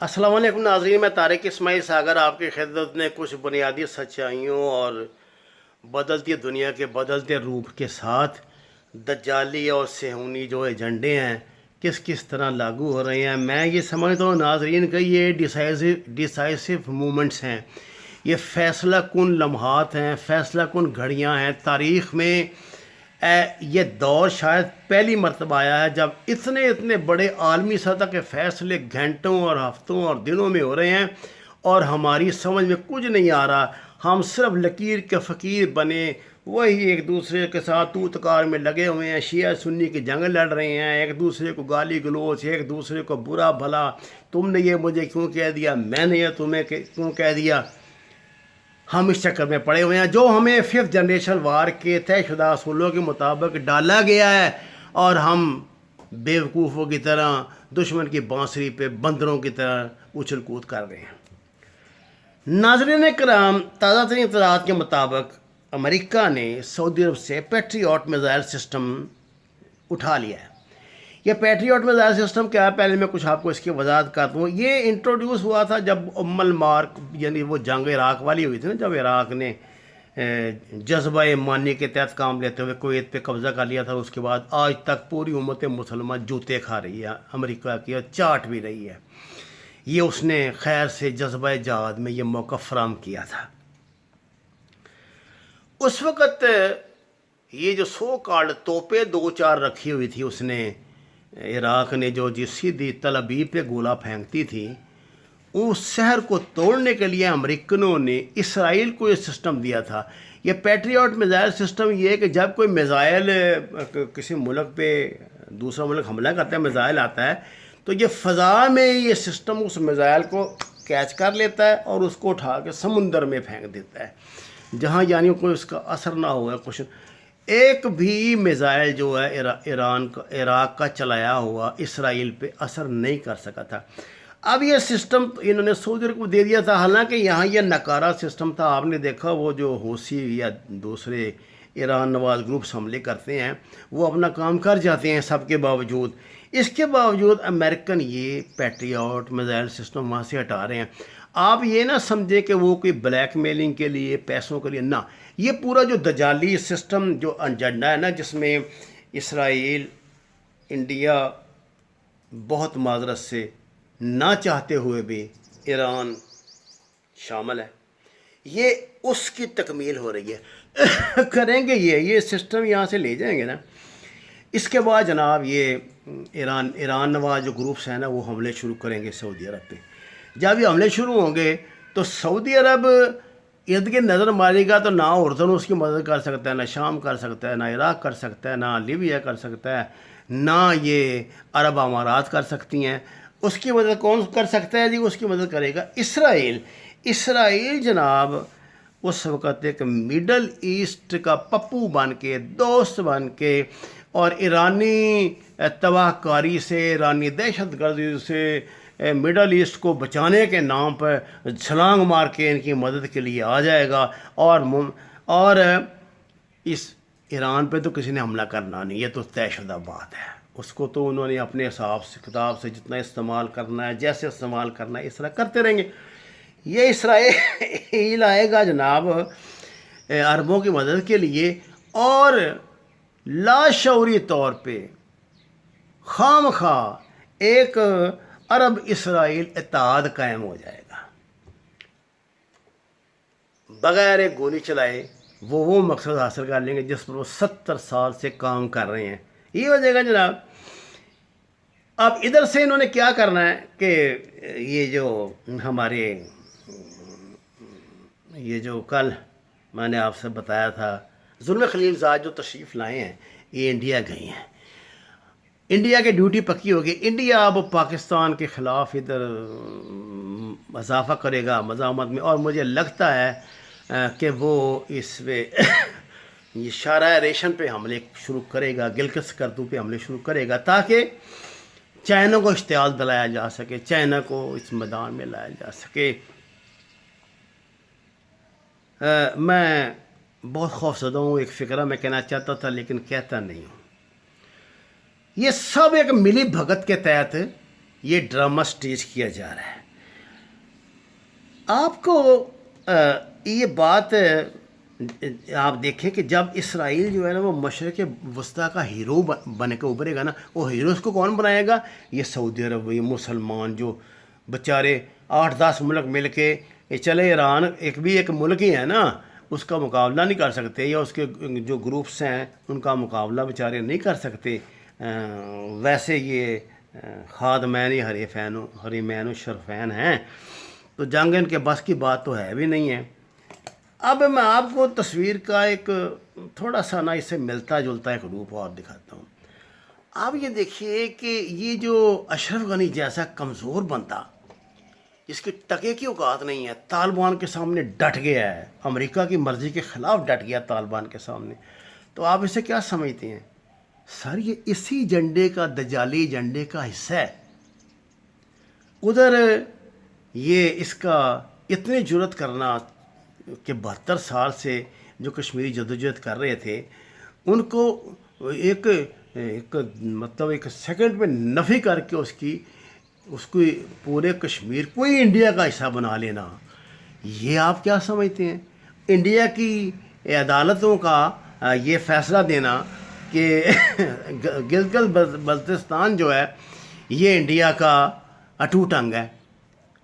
السلام علیکم ناظرین، میں طارق اسماعیل ساگر آپ کی خدمت میں کچھ بنیادی سچائیوں اور بدلتی دنیا کے بدلتے روپ کے ساتھ دجالی اور صہیونی جو ایجنڈے ہیں کس کس طرح لاگو ہو رہے ہیں. میں یہ سمجھتا ہوں ناظرین کہ یہ ڈیسائسو مومنٹس ہیں، یہ فیصلہ کن لمحات ہیں، فیصلہ کن گھڑیاں ہیں تاریخ میں. یہ دور شاید پہلی مرتبہ آیا ہے جب اتنے بڑے عالمی سطح کے فیصلے گھنٹوں اور ہفتوں اور دنوں میں ہو رہے ہیں اور ہماری سمجھ میں کچھ نہیں آ رہا. ہم صرف لکیر کے فقیر بنے وہی ایک دوسرے کے ساتھ توتکار میں لگے ہوئے ہیں، شیعہ سنی کی جنگ لڑ رہے ہیں، ایک دوسرے کو گالی گلوچ، ایک دوسرے کو برا بھلا، تم نے یہ مجھے کیوں کہہ دیا، میں نے یہ تمہیں کیوں کہہ دیا. ہم اس چکر میں پڑے ہوئے ہیں جو ہمیں ففتھ جنریشن وار کے طے شدہ اصولوں کے مطابق ڈالا گیا ہے، اور ہم بیوقوفوں کی طرح دشمن کی بانسری پہ بندروں کی طرح اچھل کود کر رہے ہیں. ناظرین کرام، تازہ ترین اطلاعات کے مطابق امریکہ نے سعودی عرب سے پیٹریوٹ میزائل سسٹم اٹھا لیا ہے. یہ پیٹریوٹ میزائل سسٹم کیا ہے، پہلے میں کچھ آپ کو اس کی وضاحت کرتا ہوں. یہ انٹروڈیوس ہوا تھا جب المارک یعنی وہ جنگ عراق والی ہوئی تھی نا، جب عراق نے جذبہ مانی کے تحت کام لیتے ہوئے کویت پہ قبضہ کر لیا تھا. اس کے بعد آج تک پوری امت مسلمہ جوتے کھا رہی ہے امریکہ کی، اور چاٹ بھی رہی ہے. یہ اس نے خیر سے جذبہ جہاد میں یہ موقع فراہم کیا تھا. اس وقت یہ جو سو کالڈ توپیں دو چار رکھی ہوئی تھی اس نے، عراق نے جو سیدھی تل ابیب پہ گولہ پھینکتی تھی، اس شہر کو توڑنے کے لیے امریکنوں نے اسرائیل کو یہ سسٹم دیا تھا. یہ پیٹریوٹ میزائل سسٹم یہ ہے کہ جب کوئی میزائل کسی ملک پہ دوسرا ملک حملہ کرتا ہے، میزائل آتا ہے، تو یہ فضا میں یہ سسٹم اس میزائل کو کیچ کر لیتا ہے اور اس کو اٹھا کے سمندر میں پھینک دیتا ہے، جہاں یعنی کوئی اس کا اثر نہ ہوا. کچھ ایک بھی میزائل جو ہے عراق کا چلایا ہوا اسرائیل پہ اثر نہیں کر سکا تھا. اب یہ سسٹم انہوں نے سعودی عرب کو دے دیا تھا، حالانکہ یہاں یہ نکارہ سسٹم تھا. آپ نے دیکھا وہ جو حوثی یا دوسرے ایران نواز گروپس حملے کرتے ہیں وہ اپنا کام کر جاتے ہیں سب کے باوجود. اس کے باوجود امریکن یہ پیٹریوٹ میزائل سسٹم وہاں سے ہٹا رہے ہیں. آپ یہ نہ سمجھیں کہ وہ کوئی بلیک میلنگ کے لیے، پیسوں کے لیے، نہ. یہ پورا جو دجالی سسٹم جو ایجنڈا ہے نا، جس میں اسرائیل، انڈیا، بہت معذرت سے نہ چاہتے ہوئے بھی ایران شامل ہے، یہ اس کی تکمیل ہو رہی ہے. کریں گے یہ سسٹم یہاں سے لے جائیں گے نا. اس کے بعد جناب یہ ایران نواز جو گروپس ہیں نا، وہ حملے شروع کریں گے سعودی عرب پہ. جب یہ حملے شروع ہوں گے تو سعودی عرب ارد گرد نظر مارے گا تو نہ اردن اس کی مدد کر سکتا ہے، نہ شام کر سکتا ہے، نہ عراق کر سکتا ہے، نہ لیبیا کر سکتا ہے، نہ یہ عرب امارات کر سکتی ہیں. اس کی مدد کون کر سکتا ہے جی؟ اس کی مدد کرے گا اسرائیل. اسرائیل جناب اس وقت ایک مڈل ایسٹ کا پپو بن کے، دوست بن کے، اور ایرانی تباہ کاری سے، ایرانی دہشت گردی سے مڈل ایسٹ کو بچانے کے نام پر چھلانگ مار کے ان کی مدد کے لیے آ جائے گا. اور اس ایران پہ تو کسی نے حملہ کرنا نہیں، یہ تو طے شدہ بات ہے. اس کو تو انہوں نے اپنے حساب سے کتاب سے جتنا استعمال کرنا ہے، جیسے استعمال کرنا ہے، اس طرح کرتے رہیں گے. یہ اسرائیل آئے گا جناب عربوں کی مدد کے لیے، اور لاشعوری طور پہ خام خواہ ایک عرب اسرائیل اتحاد قائم ہو جائے گا. بغیر گولی چلائے وہ مقصد حاصل کر لیں گے جس پر وہ 70 سال سے کام کر رہے ہیں. یہ ہو جائے گا جناب. اب ادھر سے انہوں نے کیا کرنا ہے کہ یہ جو ہمارے یہ جو کل میں نے آپ سے بتایا تھا ظلم خلیل زاد جو تشریف لائے ہیں، یہ انڈیا گئی ہیں. انڈیا کی ڈیوٹی پکی ہوگی. انڈیا اب پاکستان کے خلاف ادھر اضافہ کرے گا مزاحمت میں، اور مجھے لگتا ہے کہ وہ اس پہ یہ شاہراہ ریشم پہ حملے شروع کرے گا، گلگت سکردو پہ حملے شروع کرے گا، تاکہ چائنا کو اشتعال دلایا جا سکے، چائنا کو اس میدان میں لایا جا سکے. میں بہت خوفزدہ ہوں. ایک فکرہ میں کہنا چاہتا تھا لیکن کہتا نہیں ہوں. یہ سب ایک ملی بھگت کے تحت یہ ڈرامہ سٹیج کیا جا رہا ہے. آپ کو یہ بات آپ دیکھیں کہ جب اسرائیل جو ہے نا وہ مشرق وسطیٰ کا ہیرو بن کے ابھرے گا نا، وہ ہیرو اس کو کون بنائے گا؟ یہ سعودی عرب، یہ مسلمان جو بیچارے 8-10 ملک مل کے، یہ چلے ایران ایک ملک ہی ہے نا، اس کا مقابلہ نہیں کر سکتے، یا اس کے جو گروپس ہیں ان کا مقابلہ بیچارے نہیں کر سکتے، ویسے یہ خادمین ہی حریمین و شرفین ہیں، تو جنگ ان کے بس کی بات تو ہے بھی نہیں ہے۔ اب میں آپ کو تصویر کا ایک تھوڑا سا نا اس سے ملتا جلتا ایک روپ اور دکھاتا ہوں۔ آپ یہ دیکھیے کہ یہ جو اشرف غنی جیسا کمزور بندہ، جس کی ٹکے کی اوقات نہیں ہے، طالبان کے سامنے ڈٹ گیا ہے، امریکہ کی مرضی کے خلاف ڈٹ گیا طالبان کے سامنے، تو آپ اسے کیا سمجھتے ہیں؟ سر یہ اسی ایجنڈے کا، دجالی ایجنڈے کا حصہ ہے۔ ادھر یہ اس کا اتنی جرت کرنا کہ 72 سال سے جو کشمیری جدوجہد کر رہے تھے، ان کو ایک مطلب ایک سیکنڈ میں نفی کر کے اس کو پورے کشمیر کو ہی انڈیا کا حصہ بنا لینا، یہ آپ کیا سمجھتے ہیں؟ انڈیا کی عدالتوں کا یہ فیصلہ دینا کہ گلگت بلتستان جو ہے یہ انڈیا کا اٹوٹ انگ ہے،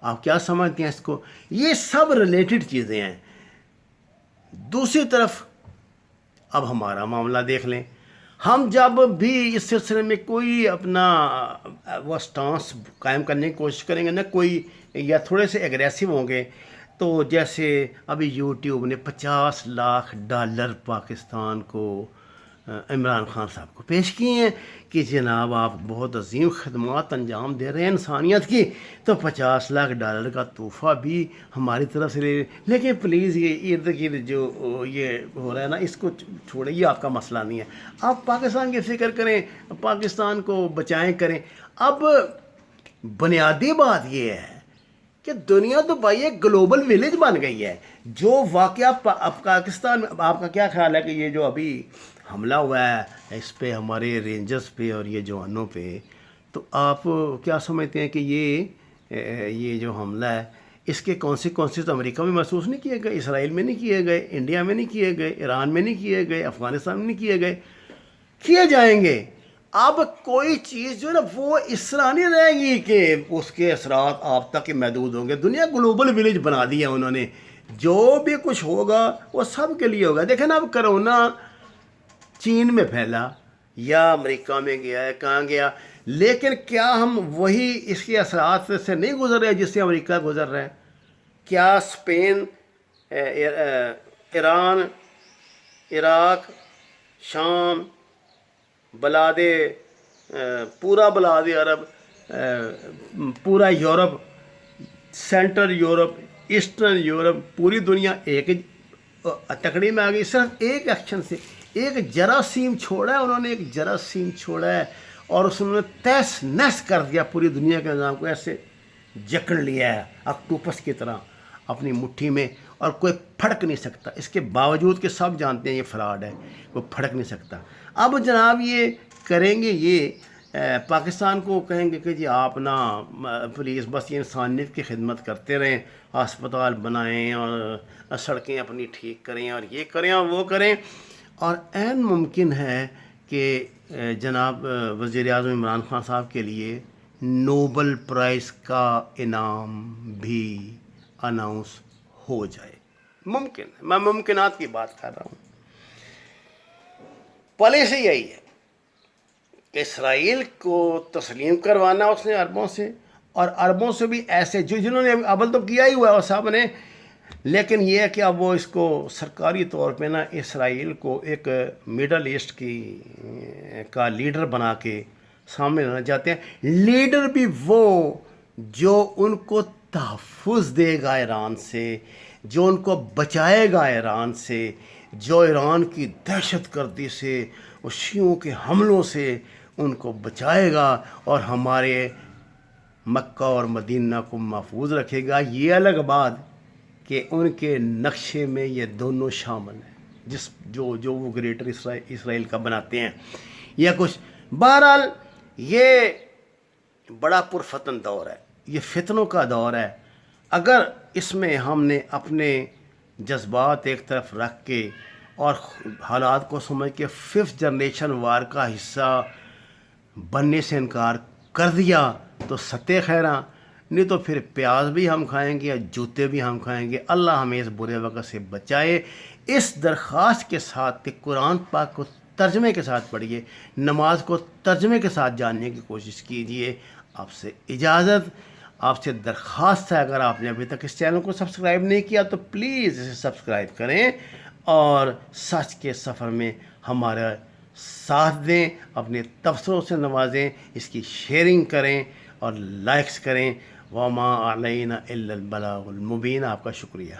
آپ کیا سمجھتے ہیں اس کو؟ یہ سب ریلیٹڈ چیزیں ہیں۔ دوسری طرف اب ہمارا معاملہ دیکھ لیں، ہم جب بھی اس سلسلے میں کوئی اپنا وہ سٹانس قائم کرنے کی کوشش کریں گے نا، کوئی یا تھوڑے سے ایگریسو ہوں گے، تو جیسے ابھی یوٹیوب نے $50 لاکھ پاکستان کو، عمران خان صاحب کو پیش کیے ہیں کہ جناب آپ بہت عظیم خدمات انجام دے رہے ہیں انسانیت کی، تو $50 لاکھ کا تحفہ بھی ہماری طرف سے لے لیں، لیکن پلیز یہ ارد گرد جو یہ ہو رہا ہے نا اس کو چھوڑیں، یہ آپ کا مسئلہ نہیں ہے، آپ پاکستان کی فکر کریں، پاکستان کو بچائیں کریں۔ اب بنیادی بات یہ ہے کہ دنیا تو بھائی ایک گلوبل ویلیج بن گئی ہے، جو واقعہ پاکستان میں، آپ کا کیا خیال ہے کہ یہ جو ابھی حملہ ہوا ہے اس پہ، ہمارے رینجرز پہ اور یہ جوانوں پہ، تو آپ کیا سمجھتے ہیں کہ یہ جو حملہ ہے اس کے کانسیکوینسز امریکہ میں محسوس نہیں کیے گئے، اسرائیل میں نہیں کیے گئے، انڈیا میں نہیں کیے گئے، ایران میں نہیں کیے گئے، افغانستان میں نہیں کیے گئے؟ کیے جائیں گے۔ اب کوئی چیز جو ہے نا وہ اس طرح نہیں رہے گی کہ اس کے اثرات آپ تک محدود ہوں گے، دنیا گلوبل ویلیج بنا دیا انہوں نے، جو بھی کچھ ہوگا وہ سب کے لیے ہوگا۔ دیکھیں نا اب کرونا چین میں پھیلا یا امریکہ میں گیا ہے، کہاں گیا، لیکن کیا ہم وہی اس کے اثرات سے نہیں گزر رہے جس سے امریکہ گزر رہا ہے؟ کیا اسپین، ایران، عراق، شام، پورا بلاد عرب، پورا Europe, central Europe, eastern Europe, پوری دنیا ایک تکڑی میں آ گئی، صرف ایک ایکشن سے، ایک جراثیم چھوڑا ہے انہوں نے، ایک جراثیم چھوڑا ہے اور اس نے تہس نہس کر دیا پوری دنیا کے نظام کو، ایسے جکڑ لیا ہے اکٹوپس کی طرح اپنی مٹھی میں، اور کوئی پھڑک نہیں سکتا، اس کے باوجود کہ سب جانتے ہیں یہ فراڈ ہے، کوئی پھڑک نہیں سکتا۔ اب جناب یہ کریں گے، یہ پاکستان کو کہیں گے کہ جی آپ نا پلیز بس یہ انسانیت کی خدمت کرتے رہیں، ہسپتال بنائیں اور سڑکیں اپنی ٹھیک کریں اور یہ کریں اور وہ کریں، اور عین ممکن ہے کہ جناب وزیر اعظم عمران خان صاحب کے لیے نوبل پرائز کا انعام بھی اناؤنس ہو جائے، ممکن ہے، میں ممکنات کی بات کر رہا ہوں۔ پالیسی یہی ہے کہ اسرائیل کو تسلیم کروانا اس نے عربوں سے، اور عربوں سے بھی ایسے جنہوں نے اول تو کیا ہی ہوا ہے صاحب نے، لیکن یہ ہے کہ اب وہ اس کو سرکاری طور پہ نا اسرائیل کو ایک مڈل ایسٹ کا لیڈر بنا کے سامنے لانا چاہتے ہیں، لیڈر بھی وہ جو ان کو تحفظ دے گا ایران سے، جو ان کو بچائے گا ایران سے، جو ایران کی دہشت گردی سے، شیعوں کے حملوں سے ان کو بچائے گا اور ہمارے مکہ اور مدینہ کو محفوظ رکھے گا۔ یہ الگ بات کہ ان کے نقشے میں یہ دونوں شامل ہیں، جو وہ گریٹر اسرائیل کا بناتے ہیں یا کچھ۔ بہرحال یہ بڑا پرفتن دور ہے، یہ فتنوں کا دور ہے۔ اگر اس میں ہم نے اپنے جذبات ایک طرف رکھ کے اور حالات کو سمجھ کے 5th جنریشن وار کا حصہ بننے سے انکار کر دیا تو ستے خیراں، نہیں تو پھر پیاز بھی ہم کھائیں گے یا جوتے بھی ہم کھائیں گے۔ اللہ ہمیں اس برے وقت سے بچائے۔ اس درخواست کے ساتھ کہ قرآن پاک کو ترجمے کے ساتھ پڑھیے، نماز کو ترجمے کے ساتھ جاننے کی کوشش کیجیے۔ آپ سے اجازت، آپ سے درخواست ہے، اگر آپ نے ابھی تک اس چینل کو سبسکرائب نہیں کیا تو پلیز اسے سبسکرائب کریں اور سچ کے سفر میں ہمارا ساتھ دیں، اپنے تبصروں سے نوازیں، اس کی شیئرنگ کریں اور لائکس کریں۔ وما علینا الا البلاغ المبین۔ آپ کا شکریہ۔